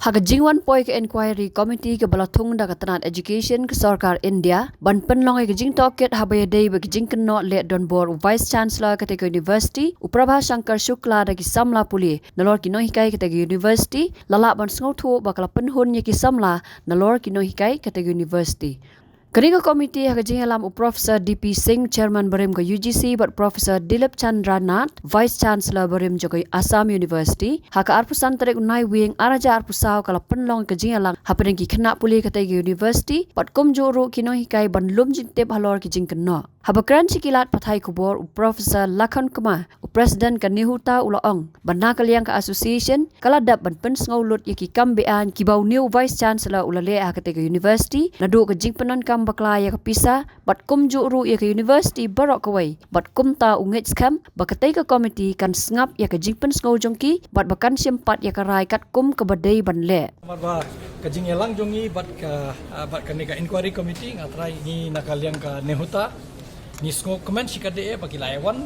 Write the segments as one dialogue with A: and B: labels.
A: Hak jingwan poi ke inquiry committee ke balatung da katanat education ke sarkar India ban penlong ke jing toket habaya dei ke jing keno le don bor vice chancellor ke university uprabha shankar shukla da ki samla puli nalor ki no hikai ke university lala ban sngotu bakala penhun ye ki samla nalor ki no hikai ke university. Keringa komiti hak jing alam Professor DP Singh chairman barim ke UGC but Professor Dilip Chandra Nath vice chancellor barim jokai Assam University hak arpusan tarik unai wing araja arpusau kala penlong ke jing alam hapeng ki kena puli ke university pat kum juru kino hikai ban lum jin tep halor ki jing kena habakran cikilat pathai kubor Professor Lakhan Kumar President ke Nihuta Ulaong bana kaliang ke association kala dap ban pen sngolut ye ki kambean ki bau new vice chancellor ulale hak ke university nadu ke jing penon kam bakla ya kapisa bat kum juru ya ke university barok kawai bat kum ta ungej skam bakatai ke komiti kan sngap ya ke jingpen sngau jongki bat bakan sempat ya ke rai kat kum ke badai ban le
B: ba ke jing elang jongi bat ke nega inquiry committee ngatrai ni nakaliang ka nehuta ni sngau comment sikade bagi lawan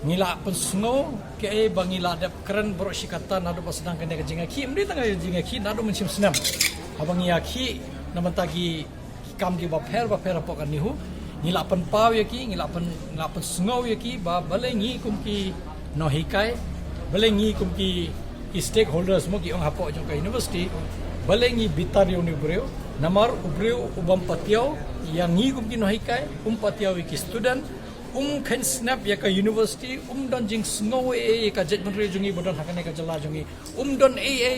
B: ngila pen sngau ke bangila dap keren bro sikata nadu pasang ke nega jinga ki mri tanga jinga ki nadu mencim senam abang ya ki namantagi kam di baper apa kan nihu ngilapan pau ya ki ngilapan sengau ya ki ba balengi kum ki no hikai balengi kum ki stakeholders mo ki ong hapo jong ka university balengi bitar yo ni breu namar ubreu ubam patiau yang ngi kum ki no hikai patiau ki student khen snap ya ka university don jing snow ka judgment re jungi bodon hakane ka jala jungi don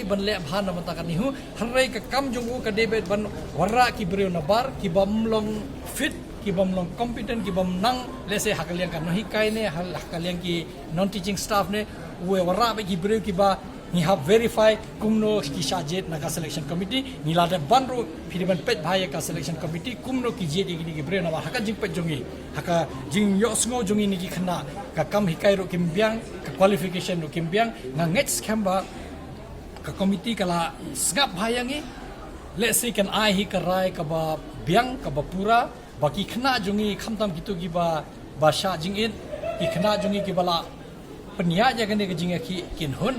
B: ban le bhan mata kan nihu harai ka kam jungu ka debet ban warra ki breu na bar ki bamlong fit ki bamlong competent ki bam nang lese hakaliang kan no hikai ne hakaliang ki non teaching staff ne we warra be ki breu ki ba ni have verify kumno ki shajet na ka selection committee ni la de banro piriban pet bhaya ka selection committee kumno ki je digi ki bre na haka jing pet jongi haka jing yo sngo jongi ni ki khna ka kam hikai ro kimbyang ka qualification ro kimbyang na next khamba ka committee kala sgap bhayangi let's say kan ai hi ka rai ka ba byang ka ba pura baki khna jongi khamtam gitu gi ba sha jing in ki khna jongi ki bala penya ja kan ke jing ki kin hun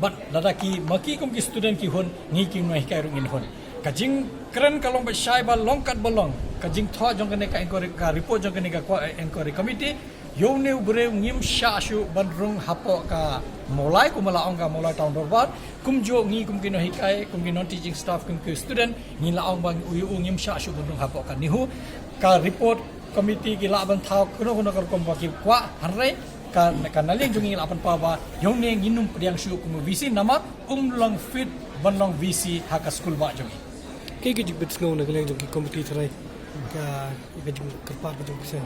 B: but ladaki maki kum ki student ki hon ngi ki noi kai rungin hon kajing keren kalong ba shai ba longkat bolong kajing tho jong kane ka inquiry ka report jong kane ka inquiry committee yo ne bre ngim sha shu ban rung hapo ka molai ku mala ong ka molai town dorbat kum jo ngi kum ki noi kai kum ki non teaching staff kum ki student ngi la ong bang u ngim sha shu ban rung hapo ka nihu ka report committee ki la ban thau kuno kuno ka kom ba ki kwa harre kan naling jungi lapan pawa yong ne nginum priang shu kum visi nama long fit banlong visi haka school ba jungi
C: ke ke jibet snow na kaleng jungi committee trai ka jung kerpat jung se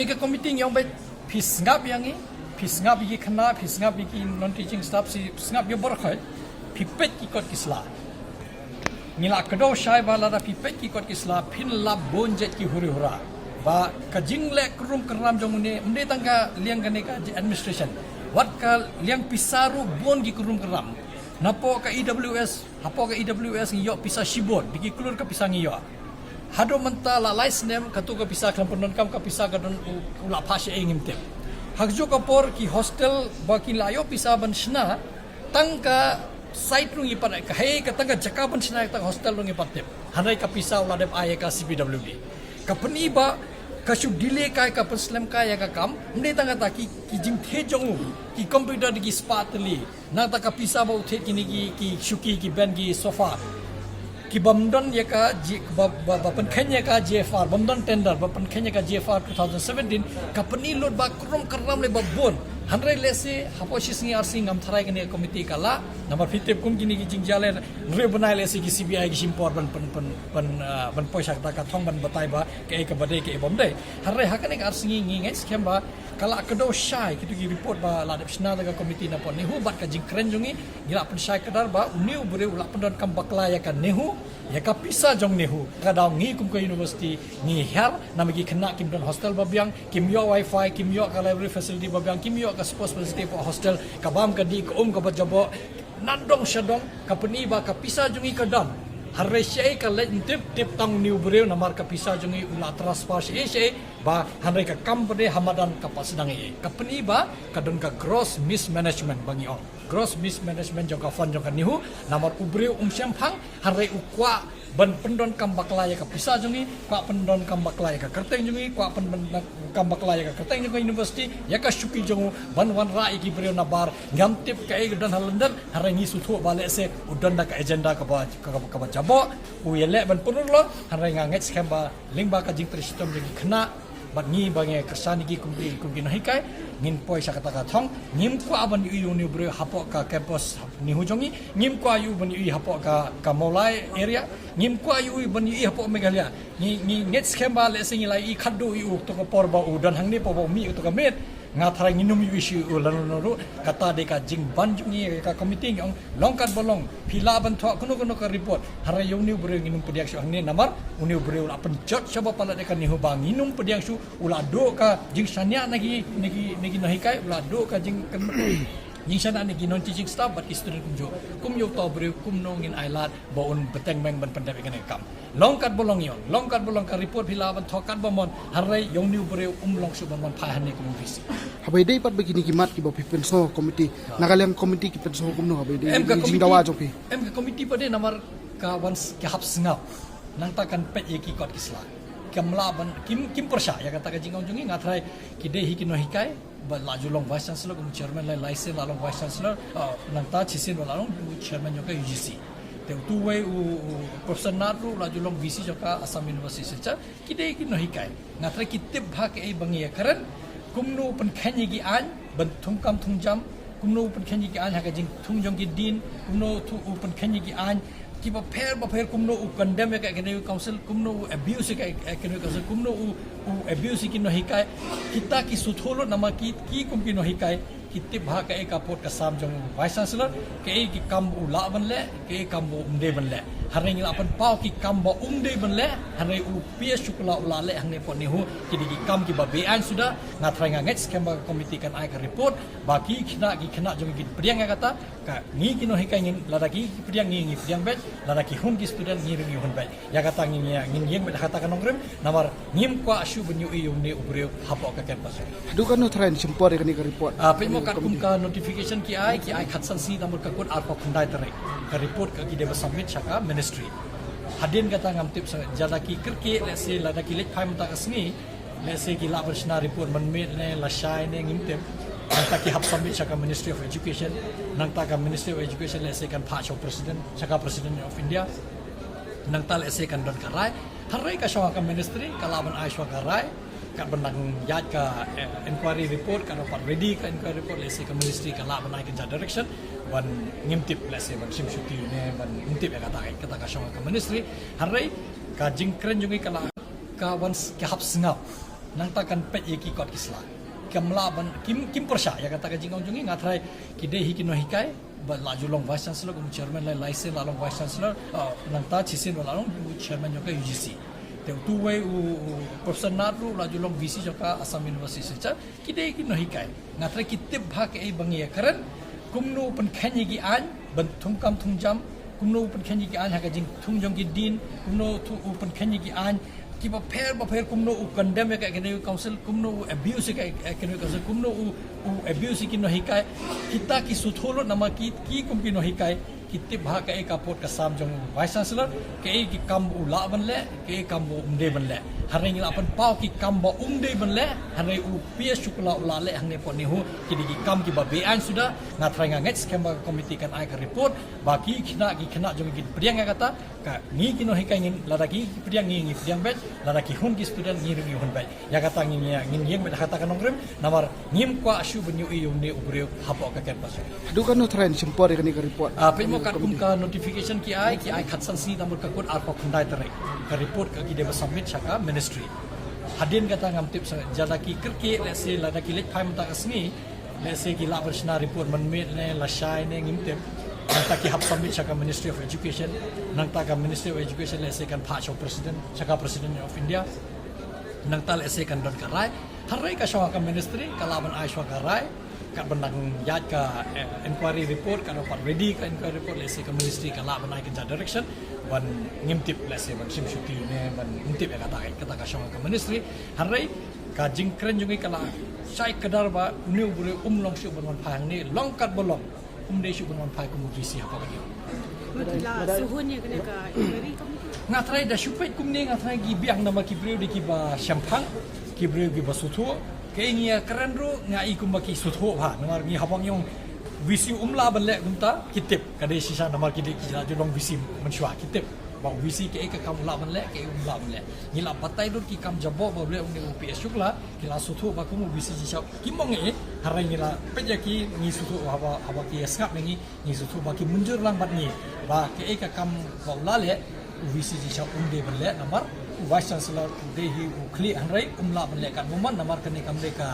B: ye ke committee yong ba pisngap yangi pisngap yi khna pisngap ki non teaching staff si pisngap yo bor khai pipet ki kot kisla ngila kado shai bala da pipet ki kot kisla phin lab bonjet ki huri hura ba ka jingle krum kram jongune mde tangka liang kane ka administration wat ka liang pisaru bon gi krum kram napo ka EWS hapo ka EWS ngiyo pisa shibon bigi klur ka pisang ngiyo hado menta la license ka tu ka pisa klam penon kam ka pisa ka don ula phashe engimte hakjo ka por ki hostel ba ki layo pisa ban shna tangka site lu ngi pat ka he ka tangka jaka ban shna ka hostel lu ngi pat hanai ka pisa ula dep ay ka CPWD kapani ba kashu delay kai ka perslam kai ya ka kam mde tanga ta ki jing the jong ki computer di spatli na ta ka pisa ba uthe ki ni ki shuki ki ben ki sofa ki bamdon ya ka ba pen khenya ka JFR bamdon tender ba pen khenya ka JFR 2017 company load ba krom karam le ba bon hanrai lese hapo shisngi arsi ngam tharai kene committee kala number 50 kum gini ki jingjale re banai lese ki CBI ki simpor ban poisa ta ka thong ban batai ba ke ka badai ke bom dai hanrai hakane arsi ngi ngai scam ba kala kedo shai kitu ki report ba la depsna daga committee na pon nehu bat ka jing kren jongi gira pen shai kadar ba uniu bure ula pendon kam bakla ya ka nehu ya ka pisa jong nehu ka daw ngi kum ka university ngi her namagi kena kim don hostel ba biang kim yo wifi kim yo ka library facility ba biang kim yo ka sports facility for hostel ka bam ka di ka ka bajabo nandong shadong ka peni ba ka pisa jungi ka dan harre shei ka le tip tip tang new breu namar ka pisa jungi ula transfer shei ba hanrai ka kam bade hamadan ka pasidang company ba kadon ka gross mismanagement bangi on gross mismanagement jong ka fund jong ka nihu namar ubreu syamphang hanrai ukwa ban pendon kam baklaya ka pisa jungi kwa pendon kam baklaya ka kerteng jungi kwa pendon kam baklaya ka kerteng jungi university ya ka syuki jong ban wan ra iki breu nabar ngam tip ka dan halender harangi suthu bale se udan da ka agenda ka ba jabo u yele ban punur lo harangi nganget skamba lingba ka jing tristom jungi kena bat ni bange kersani gi kumbi nahi kai ngin poi sa kata ka thong ngim kwa ban yu ni breu hapok ka campus ni hujongi ngim kwa yu ban yu hapok ka molai area ngim kwa yu ban yu hapok megalia ni net skamba le singi lai i khaddu yu to ko porba u dan hangni po mi to ka met nga thara nginum yu issue lanu kata de ka jing ban jungi ka committee ngong longkat bolong phila ban tho kuno ka report hara yu ni breu nginum pediak su hangni namar uni breu apen jot saba pala de ka ni hu bang nginum pediak su ula do ka jing sanya nagi nahi kai ula do ka jing jing sana nagi non teaching staff but student kumjo to breu kumno ngin ailat baun beteng meng ban pandai kan kam longkat bolong ka report phila ban thokat bomon harai yong ni breu long su ban pha han ni kum visi
D: habai dei pat begini kimat ki ba penso committee nagalang committee ki penso kumno habai dei jing dawa jopi
B: em ka committee pade namar ka wans ke hap sngap nang takan pet ye ki kot kisla kamla ban kim persya ya kata ka jingong jungi ngatrai ki de hi ki no hikai ba laju long vice chancellor kum chairman lai license lalong vice chancellor nang ta chisin lalong chairman yo ka UGC te tu wei professor naru laju long VC jo ka Assam University secha ki de ki no hikai ngatrai ki tip bha ke bangi ya karan kumno pen khanyi gi an ban thungkam thungjam kumno pen khanyi gi an ha ka jing thungjong gi din kumno thu pen khanyi gi an ki ba pher kumno u condemn ka academic council kumno u abuse ka academic council kumno u abuse ki no hikai kita ki sutholo nama ki kum ki no hikai kitti bha ka ek apot ka sam jong vice chancellor ke ki kam u la ban le ke kam bo umde ban le haring la pan pau ki kam bo umde ban le haring u pia shukla ula le hang ne pon ni hu ki di kam ki ba be an sudah na try nganget skema committee kan ai ka report baki kena jong ki priang kata ka ni ki no hikai ngin ladaki priang ngi priang bet ladaki hun ki student ngi ring hun bet ya kata ngi yeng bet kata kan ngrem namar ngim kwa ashu benyu i ne ubreu hapo ka campus
D: dukan no train simpor ni ka report
B: mo kat kum ka notification ki ai khatsan si namur ka kun arpa khundai tare ka report ka ki deba submit chaka ministry hadin kata ngam tip jada ki kirke let's say la ki lek phai mata kasni let's say ki la version report man met ne la shai ne ngim tip nang ta ki hab submit chaka ministry of education nang ta ka ministry of education let's say kan pha cho president chaka president of India nang ta let's say kan don karai harai ka shawa ka ministry kalaban ai shawa karai kat benang yat ka inquiry report kan dapat ready ka inquiry report let's say ka ministry ka la banai ka direction ban ngimtip let's say ban sim shuti ne ban ngimtip ya kata ka shong ka ministry harai ka jingkren jungi kala ka wans ka hap sngap nang ta kan pet ye ki kot kisla kamla ban kim persya ya kata ka jingong jungi ngatrai ki de hi ki no hikai ba laju long vice chancellor kum chairman lai license lalong vice chancellor nang ta chisin lalong chairman yo ka UGC te tu wei professor naru laju long VC jo ka Assam University secha ki de ki no hikai ngatra ki tip bha ke bangi ya karan kumno pen khanyi gi an ban thungkam thungjam kumno pen khanyi gi an ha ka jing thungjong gi din kumno thu pen khanyi gi an ki ba pher kumno u condemn ka academic council kumno u abuse ka academic council kumno u abuse ki no hikai kita ki sutholo nama ki kum ki no hikai kitti bha ka ek apot ka sam jong vice chancellor ke ki kam u la ban le ke kam bo umde ban le haring la pan pau ki kam bo umde ban le haring u pia shukla ula le hang ne pon ni hu ki di kam ki ba be an sudah na try nganget skema committee kan ai ka report baki kena jong ki priang kata ka ni ki no hikai ngin ladaki priang ngi priang bet ladaki hun ki student ngi ring hun bet ya kata ngin yeng bet kata kan ngrem namar ngim kwa ashu benyu i ne ubreu hapo ka campus
D: dukan no train simpor ni ka report
B: mo kat kum ka notification ki ai khatsan si namur ka kun arpa khundai tare ka report ka ki deba submit chaka ministry hadin kata ngam tip jada ki kirke let's say la ki lek phai mata kasni let's say ki la version report man met ne la shai ne ngim tip nang ta ki hab submit chaka ministry of education nang ta ka ministry of education let's say kan pha cho president chaka president of India nang ta let's say kan don karai harai ka shawa ka ministry kalaban ai shawa karai kat benang yat ka inquiry report kan dapat ready ka inquiry report let's say ka ministry ka la banai ka direction ban ngimtip let's say ban sim shuti ne ban ngimtip ya kata ka shong ka ministry harai ka jingkren jungi kala sai kadar ba new bure long shu ban phang ni long kat bolong de shu ban phai ku visi apa ka
E: Mutila suhunya kena ka inquiry committee.
B: Ngatrai da shupet kumne ngatrai gi biang nama ki breu de ki ba champang ki breu ki ba sutho ke ngia kerandro ngai kum ba ki sutho ha namar ngi habang yong visi umla ban le kumta kitip kade sisa namar ki de ki la jong visi menshwa kitip ba visi ke ka kam la ban le ke umla ban le ni la patai do ki kam jabo ba ble ung UPS shukla ki la sutho ba kum visi ji shau ki mong e harai ni la peja ki ni sutho haba ki skap ni sutho ba ki munjur lang bat ni ba ke ka kam ba la le visi ji shau unde ban le namar vice chancellor de hi ukli hanrai umla ban le kan moman namar kan kam de ka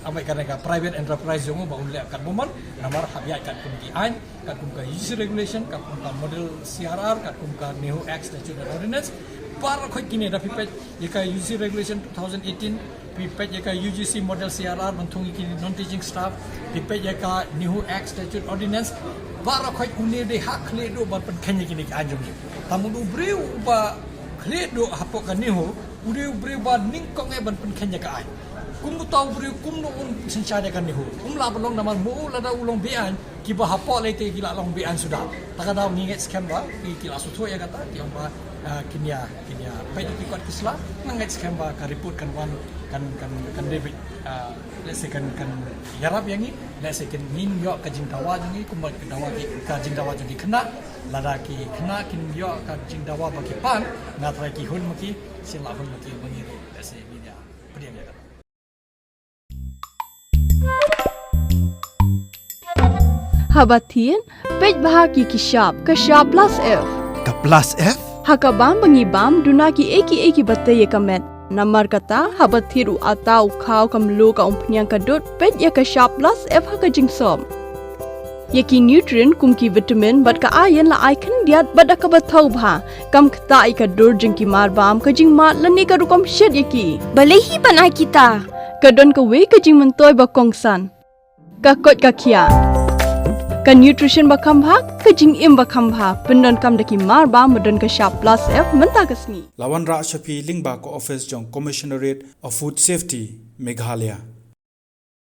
B: abai kan ka private enterprise jong ba unle kan moman namar habya kan kum ki ain kan kum ka UGC regulation kan kum ka model CRR kan kum ka Nehu Act statute and ordinance par khoi kine da pipet ye ka UGC regulation 2018 pipet ye ka UGC model CRR manthung ki non teaching staff pipet ye ka Nehu Act statute ordinance par khoi une de hak le do ban pen khanye kini anjung tamu du breu ba kle do hapok kan Nehu breu ba ning kong e ban pen khanye ka ai kum tau breu kum no un senchade kan Nehu la balong namar mu la da ulong bian ki ba hapok le te ki la long bian sudah takada nginget scam ba ki la sutho ya kata ki ba kinya pai di kuat kisla ngangat scam ba ka report kan wan kan debit let's say kan yarap yang ni let's say kan min yo ka jing dawa ni kum ba dawa ki ka jing dawa jadi kena lada ki kena kin yo ka jing dawa ba ki pan ngatrai ki hun maki sila hun maki bangi let's say media pediam ya kata
F: Habatin, pej bahaki kishap plus F.
G: Ka plus F?
F: Hakabam bangi bam dunaki eki batte ye kamet. Namar kata habathiru atau khau kamlu ka umpnyang kadut pej ya kashap plus F haka jingsom. Yaki nutrient kumki vitamin bat ka ayan la icon diat bat ka bathau bha kam khta ai ka dur jingki mar bam ka jing mat lani ka rukom shed yaki.
H: Balehi banai kita.
F: Kadon ka we ka jing mentoy ba kongsan. Ka kot ka kia. Ka nutrition bakam bha ka jing im bakam bha pendon kam daki mar ba modon ka sharp plus F menta kasni
G: Lawan Ra Shafi Lingba ko office jong Commissionerate of Food Safety Meghalaya